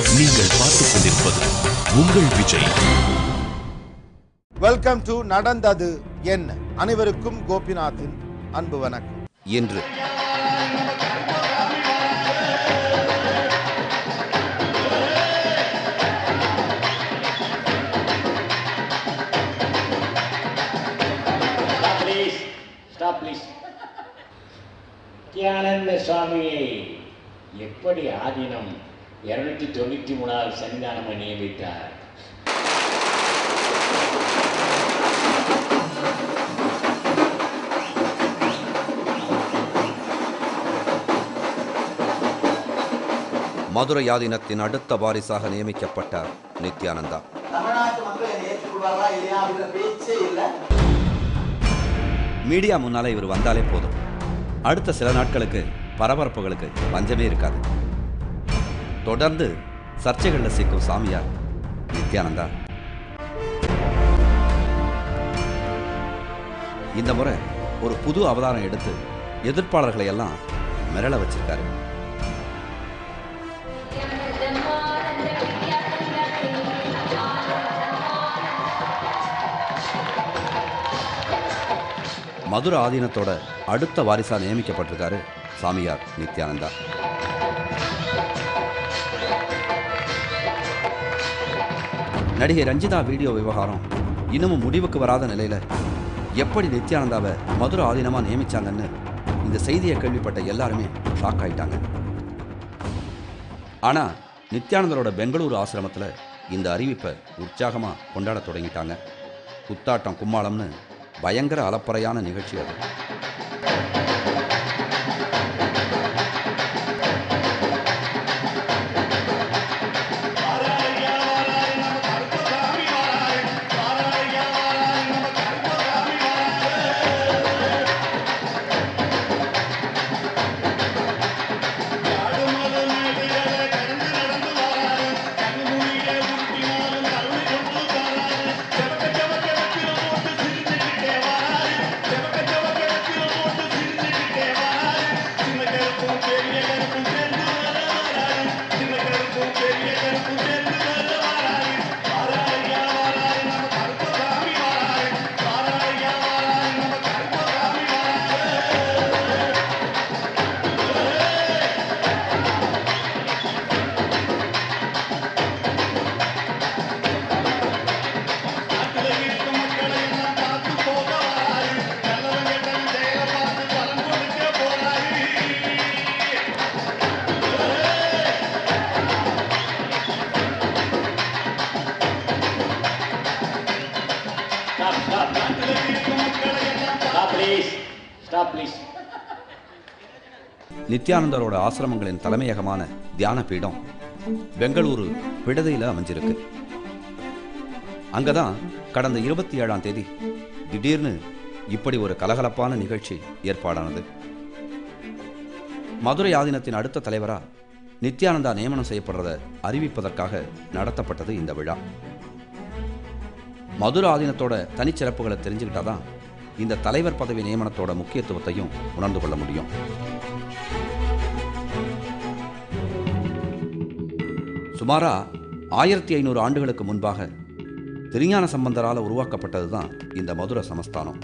நீங்கள் பார்த்துக் கொண்டிருப்பது உங்கள் விஜய். வெல்கம் டு நடந்தது என்ன. அனைவருக்கும் கோபிநாத்தின் அன்பு வணக்கம். இன்று நித்யானந்த சுவாமியை எப்படி ஆதீனம் 293 சன்னிதானம் நியமித்தார்? மதுரை ஆதீனத்தின் அடுத்த வாரிசாக நியமிக்கப்பட்டார் நித்யானந்தா. மீடியா முன்னால இவர் வந்தாலே போதும், அடுத்த சில நாட்களுக்கு பரபரப்புகளுக்கு பஞ்சமே இருக்காது. தொடர்ந்து சர்ச்சைகளில் சிக்கும் சாமியார் நித்யானந்தா. இந்த முறை ஒரு புது அவதாரம் எடுத்து எதிர்ப்பாளர்களை எல்லாம் மிரள வச்சிருக்காரு. மதுரை ஆதீனத்தோட அடுத்த வாரிசா நியமிக்கப்பட்டிருக்காரு சாமியார் நித்யானந்தா. நடிகை ரஞ்சிதா வீடியோ விவகாரம் இன்னமும் முடிவுக்கு வராத நிலையில எப்படி நித்யானந்தாவை மதுரை ஆதீனமா நியமிச்சாங்கன்னு இந்த செய்தியை கேள்விப்பட்ட எல்லாருமே ஷாக் ஆயிட்டாங்க. ஆனா நித்யானந்தரோட பெங்களூரு ஆசிரமத்தில் இந்த அறிவிப்பை உற்சாகமா கொண்டாட தொடங்கிட்டாங்க. குத்தாட்டம் கும்மாளம்னு பயங்கர அலப்பறையான நிகழ்ச்சி அது. நித்யானந்தரோட ஆசிரமங்களின் தலைமையகமான தியான பீடம் பெங்களூரு பிடதையில் அமைஞ்சிருக்கு. அங்கதான் கடந்த 27ஆம் தேதி திடீர்னு இப்படி ஒரு கலகலப்பான நிகழ்ச்சி ஏற்பாடானது. மதுரை ஆதீனத்தின் அடுத்த தலைவரா நித்யானந்தா நியமனம் செய்யப்படுறதை அறிவிப்பதற்காக நடத்தப்பட்டது இந்த விழா. மதுரை ஆதீனத்தோட தனிச்சிறப்புகளை தெரிஞ்சுக்கிட்டாதான் இந்த தலைவர் பதவி நியமனத்தோட முக்கியத்துவத்தையும் உணர்ந்து கொள்ள முடியும். சுமாரா 1500 ஆண்டுகளுக்கு முன்பாக திருஞான சம்பந்தரால் உருவாக்கப்பட்டதுதான் இந்த மதுரை சமஸ்தானம்.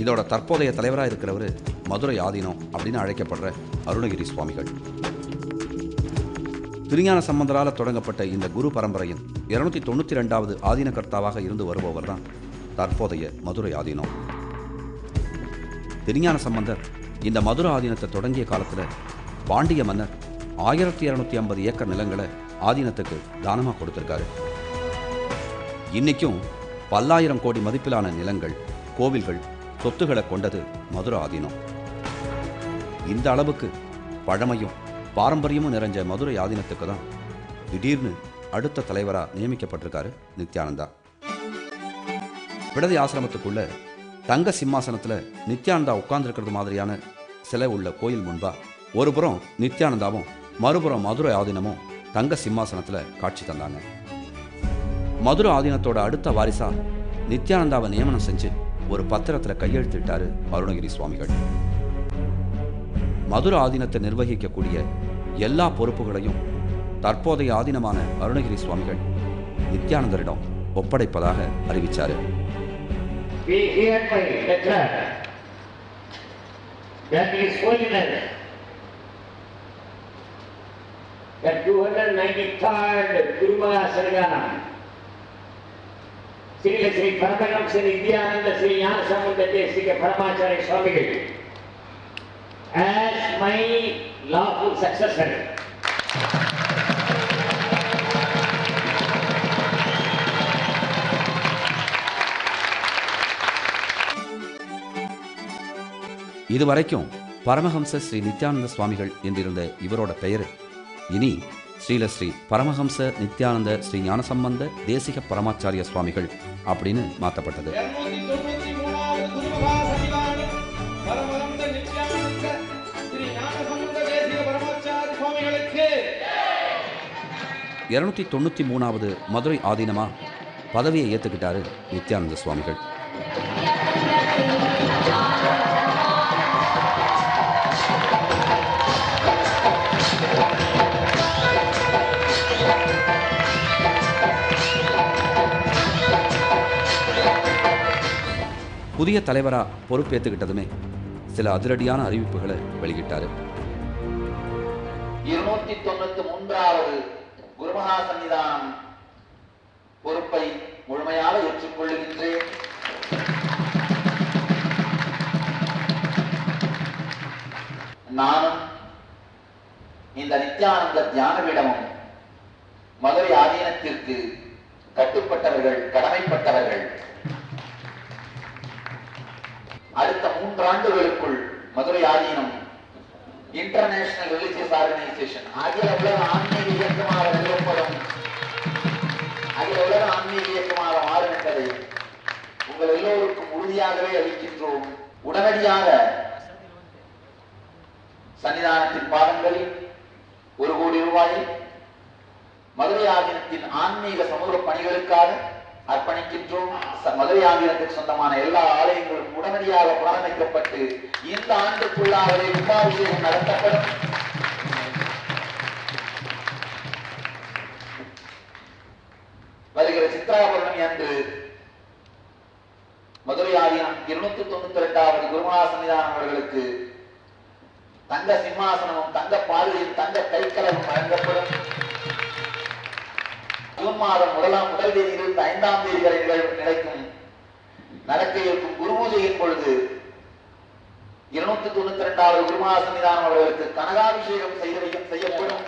இதோட தற்போதைய தலைவராக இருக்கிறவர் மதுரை ஆதீனம் அப்படின்னு அழைக்கப்படுற அருணகிரி சுவாமிகள். திருஞான சம்பந்தரால் தொடங்கப்பட்ட இந்த குரு பரம்பரையின் 292வது ஆதீன கர்த்தாவாக இருந்து வருபவர் தான் தற்போதைய மதுரை ஆதீனம். திருஞான சம்பந்தர் இந்த மதுரை ஆதீனத்தை தொடங்கிய காலத்தில் பாண்டிய மன்னர் 1250 ஏக்கர் நிலங்களை ஆதீனத்துக்கு தானமாக கொடுத்திருக்காரு. இன்னைக்கும் பல்லாயிரம் கோடி மதிப்பிலான நிலங்கள், கோவில்கள், சொத்துக்களை கொண்டது மதுரை ஆதீனம். இந்த அளவுக்கு பழமையும் பாரம்பரியமும் நிறைஞ்ச மதுரை ஆதீனத்துக்கு தான் திடீர்னு அடுத்த தலைவராக நியமிக்கப்பட்டிருக்காரு நித்யானந்தா. விடதி ஆசிரமத்துக்குள்ள தங்க சிம்மாசனத்தில் நித்யானந்தா உட்கார்ந்துருக்கிறது மாதிரியான சிலை உள்ள கோயில் முன்பா ஒரு புறம் நித்யானந்தாவும் மறுபுறம் மதுரை ஆதீனமும் தங்க சிம்மாசனத்தில் காட்சி தந்தாங்க. மதுரை ஆதீனத்தோட அடுத்த வாரிசா நித்யானந்தாவை நியமனம் செஞ்சு ஒரு பத்திரத்தில் கையெழுத்திட்டாரு அருணகிரி சுவாமிகள். மதுரை ஆதீனத்தை நிர்வகிக்கக்கூடிய எல்லா பொறுப்புகளையும் தற்போதைய ஆதீனமான அருணகிரி சுவாமிகள் நித்யானந்தரிடம் ஒப்படைப்பதாக அறிவித்தார். We hereby declare that His Holiness, the 293rd Guru Maha Sannidhanam, Sri Paramahamsa Nityananda Sri Gnanasambandha Desika Paramacharya Swamigal, as my lawful successor, இதுவரைக்கும் பரமஹம்ச ஸ்ரீ நித்யானந்த சுவாமிகள் என்றிருந்த இவரோட பெயர் இனி ஸ்ரீ பரமஹம்ச நித்யானந்த ஸ்ரீ ஞானசம்பந்த தேசிக பரமாச்சாரிய சுவாமிகள் அப்படின்னு மாற்றப்பட்டது. 293வது மதுரை ஆதீனமா பதவியை ஏற்றுக்கிட்டாரு நித்யானந்த சுவாமிகள். புதிய தலைவரா பொறுப்பேற்றுக்கிட்டதுமே சில அதிரடியான அறிவிப்புகளை வெளியிட்டாரு. 293வது குருமகா சன்னிதானம் பொறுப்பை முழுமையாக ஏற்றுக்கொள்ளுகின்றேன். நானும் இந்த நித்யானந்த தியானவிடமும் மதுரை ஆதீனத்திற்கு கட்டுப்பட்டவர்கள், கடமைப்பட்டவர்கள். அடுத்த 3 ஆண்டுகளுக்குள் மதுரை ஆதீனம் இன்டர்நேஷனல் ரிலிஜியஸ் ஆர்கனைசேஷன், அகில உலக ஆன்மீக இயக்கமாக நிறுவப்படும், அகில உலக ஆன்மீக இயக்கமாக மாறும் என்பதை உங்கள் எல்லோருக்கும் உறுதியாகவே அளிக்கின்றோம். உடனடியாக சன்னிதானத்தின் பாதங்களில் 1 கோடி ரூபாயை மதுரை ஆதீனத்தின் ஆன்மீக சமூக பணிகளுக்காக அர்ப்பணிக்கின்றோம். மதுரை ஆதீனத்துக்கு சொந்தமான எல்லா ஆலயங்களும் உடனடியாக புனரமைக்கப்பட்டு இந்த ஆண்டுக்குள்ளாகவே கும்பாபிஷேகம் நடத்தப்படும். வருகிற சித்ரா பௌர்ணமி அன்று மதுரை ஆதீனம் 292வது குருமகா சன்னிதானம் அவர்களுக்கு தங்க சிம்மாசனமும் தங்க பாதையும் தங்க கைக்கலமும் வழங்கப்படும். ஜூன் மாதம் முதல் தேதியிலிருந்து 5ஆம் தேதி வரை நிலைக்கும் நடக்க இருக்கும் குரு பூஜையின் பொழுது 292வது குருமகா சன்னிதானம் அவர்களுக்கு கனகாபிஷேகம் செய்யப்படும்.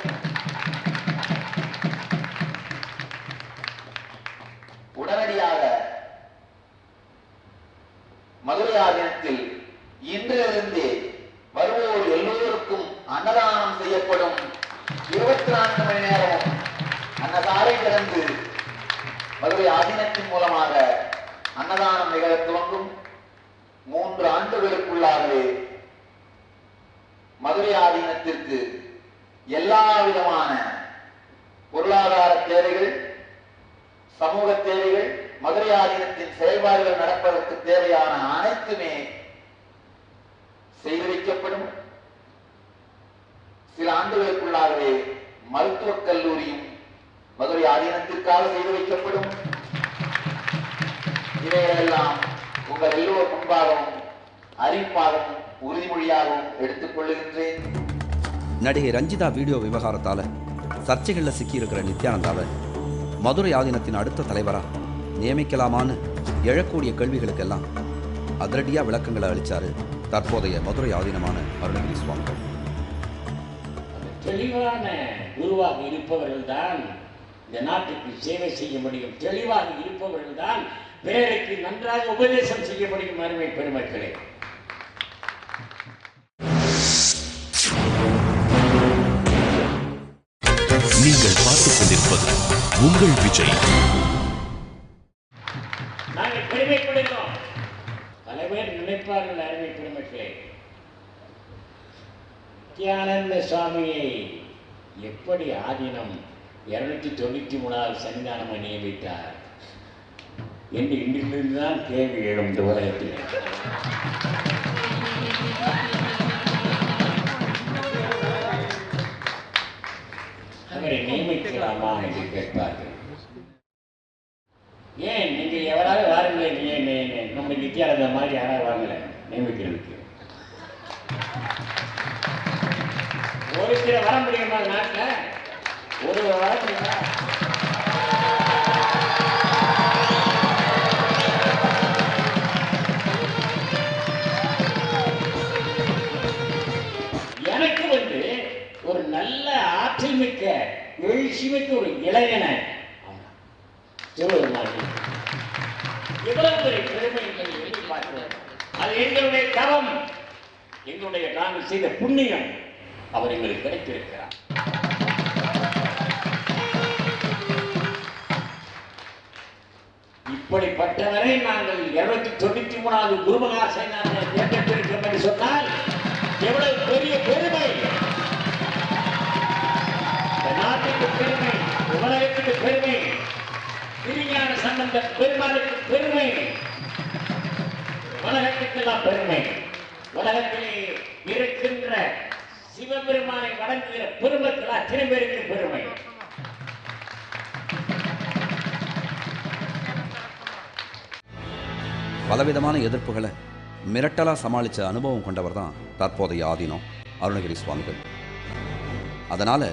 உடனடியாக மதுரை ஆதீனத்தில் இன்றிலிருந்தே வருவோர் எல்லோருக்கும் அன்னதானம் செய்யப்படும். 24 மணி நேரமும் அன்னதாரை திறந்து மதுரை ஆதீனத்தின் மூலமாக அன்னதானம் நிகழ துவங்கும். 3 ஆண்டுகளுக்குள்ளாகவே மதுரை ஆதீனத்திற்கு எல்லா விதமான பொருளாதார தேவைகள், சமூக தேவைகள், மதுரை ஆதீனத்தின் செயல்பாடுகள் நடப்பதற்கு தேவையான அனைத்துமே செய்து வைக்கப்படும். சில ஆண்டுகளுக்குள்ளாகவே மருத்துவக் கல்லூரியும் மதுரை ஆதீனத்திற்காக செய்து வைக்கப்படும். இவைகளெல்லாம் உங்கள் எல்லோர் முன்பாகவும் அறிவிப்பாகவும் உறுதிமொழியாகவும் எடுத்துக் கொள்ளுகின்றேன். நடிகை ரஞ்சிதா வீடியோ விவகாரத்தால சர்ச்சைகளில் சிக்கியிருக்கிற நித்யானந்தாவை மதுரை ஆதீனத்தின் அடுத்த தலைவரா நியமிக்கலாமான்னு எழக்கூடிய கேள்விகளுக்கெல்லாம் அதிரடியா விளக்கங்களை அளித்தாரு தற்போதைய மதுரை ஆதீனமான அருணகிரி சுவாமிகள். தெளிவான குருவாக இருப்பவர்கள் தான் இந்த நாட்டுக்கு சேவை செய்ய முடியும். தெளிவாக இருப்பவர்கள் தான் பிறருக்கு நன்றாக உபதேசம் செய்ய முடியும். அருமை பெருமக்களே, நீங்கள் பார்த்துக் கொண்டிருப்பது உங்கள் விஜய். நாங்கள் பெருமைப்படுகிறோம். பல பேர் நினைப்பார்கள் அருமை பெருமக்களே, நித்யானந்த சுவாமியை எப்படி ஆதீனம் 293வது சன்னிதானமாக நியமித்தார் என்று இன்றிலிருந்து தான் கேள்வி எழும் இந்த உலகத்தில். இவரை நியமிக்கலாமா என்று கேட்பார்கள். ஏன் நீங்கள் எவராவது வாருங்களேன், ஏன் நம்ம நித்யானந்தா மாதிரி யாராவது வாங்கல நியமிக்கிறதுக்கு? ஒரு சில வர முடியுமா நாட்டில்? ஒரு வர முடியுமா? எனக்கு ஒரு நல்ல ஆற்றல் மிக்க எழுச்சி மிக்க ஒரு இளைஞனை எவ்வளவு பெரிய பெருமை என்பதை எழுதி பார்க்கிறோம். அது எங்களுடைய தவம், எங்களுடைய நாங்கள் செய்த புண்ணியம். அவர் எங்களுக்கு கிடைத்திருக்கிறார். இப்படிப்பட்டவரை நாங்கள் 293வது குருமகாசை நாங்கள் தேர்ந்தெடுத்திருக்கிறோம் என்று சொன்னால் எவ்வளவு பெரிய பெருமை! நாட்டுக்கு பெருமை, உலகத்துக்கு பெருமை, திருஞான சம்பந்த பெருமாளுக்கு பெருமை, உலகத்துக்கெல்லாம் பெருமை. உலகத்திலே இருக்கின்ற சிவபெருமானை வணங்குகிற பெருமக்கள் அத்தனை பேருக்கு பெருமை. பலவிதமான எதிர்ப்புகளை மிரட்டலா சமாளித்த அனுபவம் கொண்டவர் தான் தற்போதைய ஆதீனம் அருணகிரி சுவாமிகள். அதனால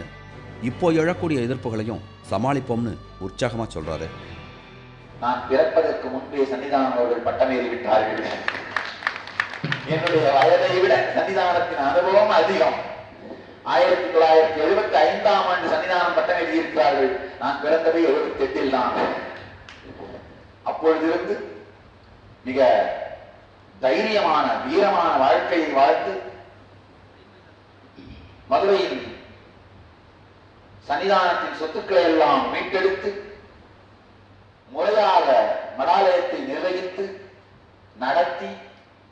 இப்போ எழக்கூடிய எதிர்ப்புகளையும் சமாளிப்போம்னு உற்சாகமா சொல்றாரு. நான் பிறப்பதற்கு முன்பே சன்னிதானம் அவர்கள் பட்டமேறி விட்டார்கள். என்னுடைய வயதை விட சன்னிதானத்தின் அனுபவம் அதிகம். 1975ஆம் ஆண்டு சன்னிதானம் பட்டம் எழுதியிருக்கிறார்கள். நான் பிறந்தது 78 தான். அப்பொழுதிருந்து மிக தைரியமான வீரமான வாழ்க்கையை வாழ்த்து மதுரையின் சன்னிதானத்தின் சொத்துக்களை எல்லாம் மீட்டெடுத்து முறையாக மடாலயத்தை நிர்வகித்து நடத்தி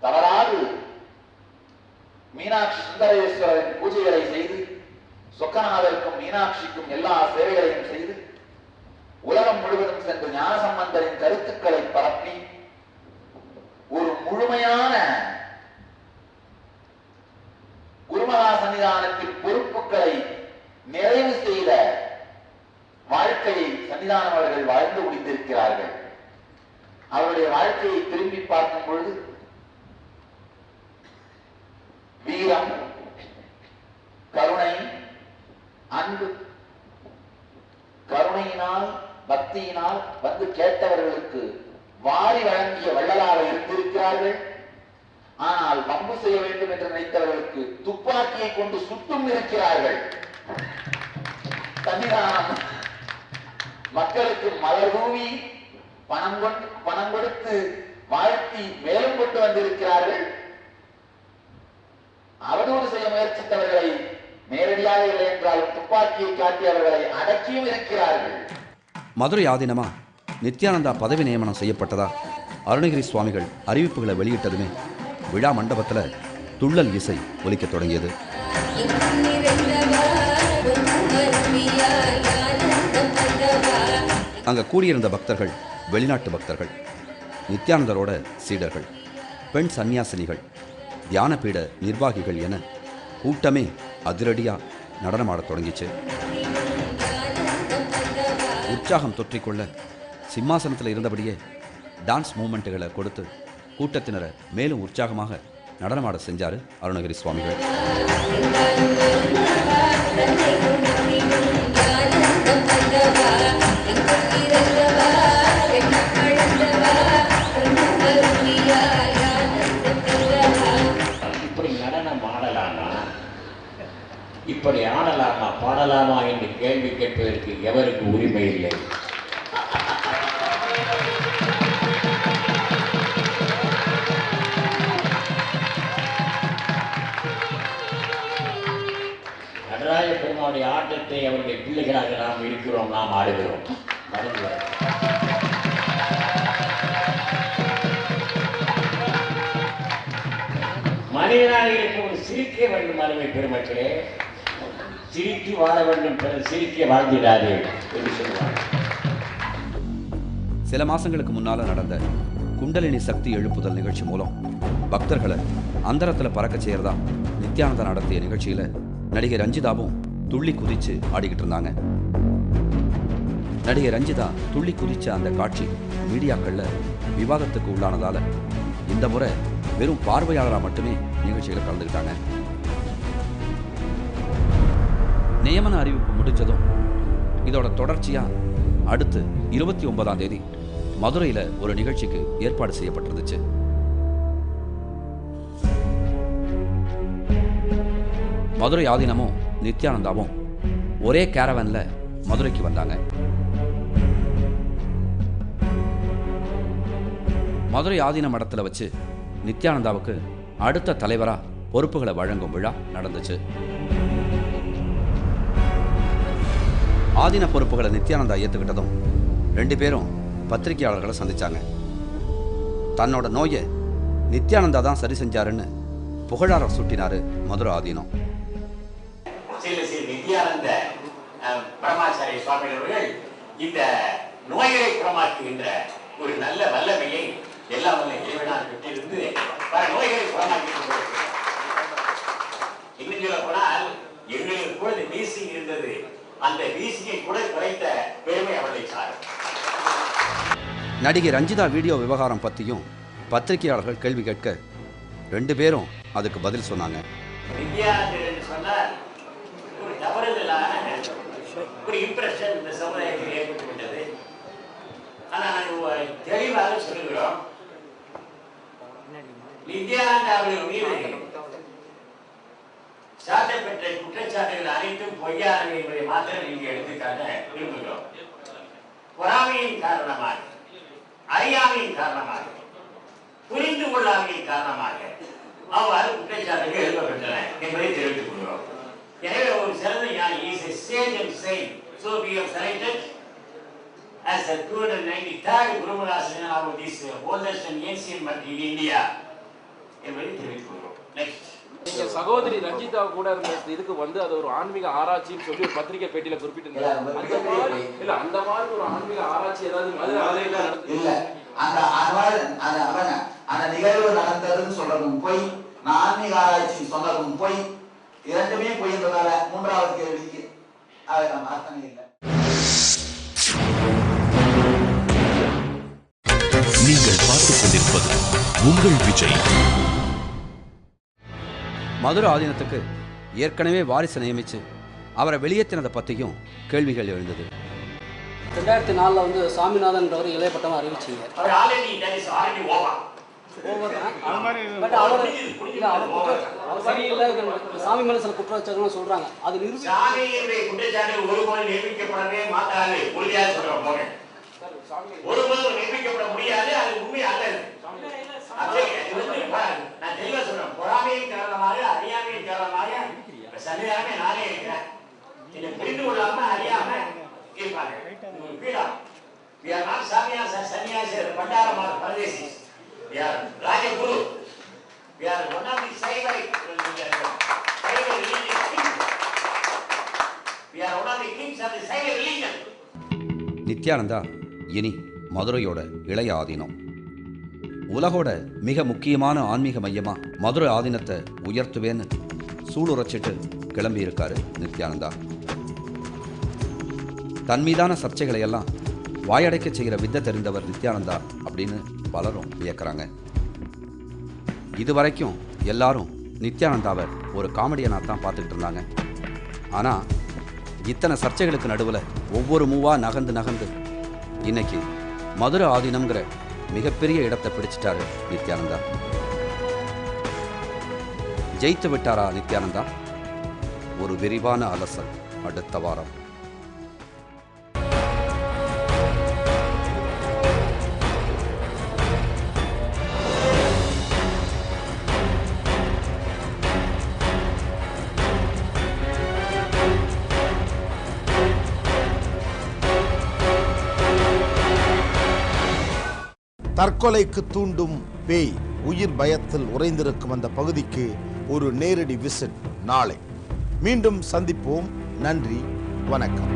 தவறாது மீனாட்சி சுந்தரேஸ்வரரின் பூஜைகளை செய்து சொக்கநாதருக்கும் மீனாட்சிக்கும் எல்லா சேவைகளையும் செய்து உலகம் முழுவதும் சென்று ஞானசம்பந்தரின் கருத்துக்களை பரப்பி ஒரு முழுமையான குருமகா சன்னிதானத்தின் பொறுப்புகளை நிறைவு செய்த வாழ்க்கையை சன்னிதானம் அவர்கள் வாழ்ந்து முடிந்திருக்கிறார்கள். அவருடைய வாழ்க்கையை திரும்பி பார்க்கும் பொழுது வீரம், கருணை, அன்பு, கருணையினால் பக்தியினால் வந்து கேட்டவர்களுக்கு வாரி வழங்கிய வள்ளலாக இருந்திருக்கிறார்கள். ஆனால் பம்பு செய்ய வேண்டும் என்று நினைத்தவர்களுக்கு துப்பாக்கியை கொண்டு சுட்டும் இருக்கிறார்கள். சன்னிதானம் மக்களுக்கு மலர் தூவி பணம் கொடுத்து வாழ்த்தி மேலும் கொண்டு வந்திருக்கிறார்கள். அவதூறு செய்ய முயற்சித்தவர்களை நேரடியாக இல்லை என்றாலும் துப்பாக்கியை காட்டி அவர்களை அடக்கியும் இருக்கிறார்கள். மதுரை ஆதீனமா நித்யானந்தா பதவி நியமனம் செய்யப்பட்டதா அருணகிரி சுவாமிகள் அறிவிப்புகளை வெளியிட்டதுமே விழா மண்டபத்தில் துள்ளல் இசை ஒலிக்க தொடங்கியது. அங்க கூடியிருந்த பக்தர்கள் வெளிநாட்டு பக்தர்கள், நித்யானந்தரோட சீடர்கள், பெண் சன்னியாசினிகள், தியானபீட நிர்வாகிகள் என கூட்டமே அதிரடியா நடனமாடத் தொடங்கிச்சு. உற்சாகம் தொற்றிக்கொள்ள சிம்மாசனத்தில் இருந்தபடியே டான்ஸ் மூமெண்ட்டுகளை கொடுத்து கூட்டத்தினரை மேலும் உற்சாகமாக நடனமாட செஞ்சாரு அருணகிரி சுவாமிகள். இப்படி நடனம் ஆடலாமா, இப்படி ஆடலாமா, பாடலாமா என்று கேள்வி கேட்பதற்கு எவருக்கு உரிமை இல்லை? நடராஜ பெருமானுடைய ஆட்டத்தை அவருடைய பிள்ளைகளாக நாம் இருக்கிறோம், நாம் ஆடுகிறோம். மனிதனாக இருக்கும் சிரிக்க வேண்டும் அருமை பெருமக்களே, சிரித்து வாழ வேண்டும், சிரிக்க வாழ்ந்திடாது என்று சொல்லுவாங்க. சில மாசங்களுக்கு முன்னால நடந்த குண்டலினி சக்தி எழுப்புதல் நிகழ்ச்சி மூலம் பக்தர்களை அந்தரத்தில் பறக்க செய்யறதா நித்யானந்தா நடத்திய நிகழ்ச்சியில நடிகை ரஞ்சிதாவும் துள்ளி குதிச்சு ஆடிக்கிட்டு இருந்தாங்க. நடிகை ரஞ்சிதா துள்ளி குதிச்ச அந்த காட்சி மீடியாக்கள்ல விவாதத்துக்கு உள்ளானதால இந்த முறை வெறும் பார்வையாளராக மட்டுமே நிகழ்ச்சியில் கலந்துக்கிட்டாங்க. நியமன அறிவிப்பு முடிஞ்சதும் இதோட தொடர்ச்சியா அடுத்து 29ஆம் தேதி மதுரையில ஒரு நிகழ்ச்சிக்கு ஏற்பாடு செய்யப்பட்டிருந்துச்சு. மதுரை ஆதீனமும் நித்யானந்தாவும் ஒரே கேரவன்ல மதுரைக்கு வந்தாங்க. மதுரை ஆதீன மடத்துல வச்சு நித்யானந்தாவுக்கு அடுத்த தலைவரா பொறுப்புகளை வழங்கும் விழா நடந்துச்சு. ஆதீன பொறுப்புகளை நித்யானந்தா ஏற்றுக்கிட்டதும் 2 பேரும் பத்திரிகையாளர்களை சந்திச்சாங்க. தன்னோட நோயை நித்யானந்தா தான் சரி செஞ்சாருன்னு புகழாரம் சூட்டினாரு மதுரை ஆதீனம். நித்யானந்த பரமாச்சாரிய சுவாமிகள் அவர்கள் இந்த நோய்களை குணமாக்குகின்ற ஒரு நல்ல வல்லமையை எல்லாம் வல்ல இறைவனால் பெற்றிருந்து பல நோய்களை குணமாக்கி இன்னும் சொல்ல போனால் எங்களுக்கு கூட வீசி இருந்தது, அந்த வீசியை கூட குறைத்த பெருமை அவர்களை சாரும். நடிகை ரஞ்சிதா வீடியோ விவகாரம் பற்றியும் பத்திரிகையாளர்கள் கேள்வி கேட்க 2 பேரும் அதுக்கு பதில் சொன்னாங்க. நித்யானந்தர் என்று சொன்னால் ஒரு தவறுதலான ஒரு இம்ப்ரெஷன் இந்த சமுதாயத்தில் ஏற்பட்டு விட்டது. ஆனால் நாங்கள் தெளிவாக சொல்லுகிறோம், நித்யானந்தா அவர்கள் மீது சாட்டப்பட்ட குற்றச்சாட்டுகள் அனைத்தும் பொய்யானவை என்பதை மாத்திரம் இங்கே எடுத்துக்காட்ட விரும்புகிறோம். பொறாமையின் காரணமாக, அறியாமையின் காரணமாக, புரிந்து கொள்ளாமையின் காரணமாக அவ்வாறு குற்றச்சாட்டுகள் எழுப்பப்பட்டன என்பதை தெரிவித்துக் கொள்கிறோம். எனவே ஒரு சிறந்த ஞானி is a sage and saint, so we have selected as a 293rd Guru Maharaj of this oldest and ancient mart in India என்பதை தெரிவித்துக் கொள்கிறோம். நெக்ஸ்ட், நீங்க சகோதரி ரஞ்சிதா கூட இருந்த இதுக்கு வந்து அது ஒரு ஆன்மீக ஆராய்ச்சின்னு சொல்லி ஒரு பத்திரிகை பேட்டியில குறிப்பிட்டிருந்தாங்க. அந்த மாதிரி ஒரு ஆன்மீக ஆராய்ச்சி ஏதாவது இல்ல, அந்த நிகழ்வு நடந்ததுன்னு சொல்றதும் போய், நான் ஆன்மீக ஆராய்ச்சி சொன்னதும் போய், இரண்டுமே போயிருந்ததால 3வது கேள்விக்கு அர்த்தம் இல்லை. நீங்கள் பார்த்துக் கொண்டிருப்பது உங்கள் விஜய். மதுரை ஆதீனத்துக்கு ஏற்கனவே வாரிசு நியமிச்சு அவரை வெளியேற்றினதை பற்றியும் கேள்விகள் எழுந்தது. 2004 வந்து சாமிநாதன்றவர் இளையப்பட்டவன் அறிவிச்சிங்க. சாமி மேல சில குற்றச்சாட்டுகள் சொல்றாங்க, அது நிரூபிக்கப்பட முடியாது, அது உண்மை அல்ல. நான் தெளிவா சொல்றேன், பொறாமையின் காரணமாக, அறியாமையின் காரணமாக சன்னிதானமே நானே இருக்கிறேன். இதை புரிந்து கொள்ளாம அறியாம இருப்பாங்க. We are not sannyasi, Pandara Pardesis. We are Rajaguru. We are one of the Saiva religious kings. We are one of the kings of the Saiva religion. Nithyananda இனி மதுரையோட இளைய ஆதீனம். உலகோட மிக முக்கியமான ஆன்மீக மையமா மதுரை ஆதீனத்தை உயர்த்துவேன்னு சூளுரைச்சிட்டு கிளம்பி இருக்காரு நித்யானந்தா. தன் மீதான சர்ச்சைகளை எல்லாம் வாயடைக்க செய்கிற வித்தை தெரிந்தவர் நித்யானந்தா அப்படின்னு பலரும் வியக்கிறாங்க. இதுவரைக்கும் எல்லாரும் நித்யானந்தாவை ஒரு காமெடியனாக தான் பார்த்துக்கிட்டு இருந்தாங்க. ஆனால் இத்தனை சர்ச்சைகளுக்கு நடுவில் ஒவ்வொரு மூவா நகர்ந்து இன்னைக்கு மதுரை ஆதீனம்ங்கிற மிகப்பெரிய இடத்தை பிடிச்சிட்டாரு நித்யானந்தா. ஜெயித்து விட்டாரா நித்யானந்தா? ஒரு விரிவான அலசல் அடுத்த வாரம். தற்கொலைக்கு தூண்டும் பேய் உயிர் பயத்தில் உறைந்திருக்கும் அந்த பகுதிக்கு ஒரு நேரடி விசிட் நாளை. மீண்டும் சந்திப்போம். நன்றி, வணக்கம்.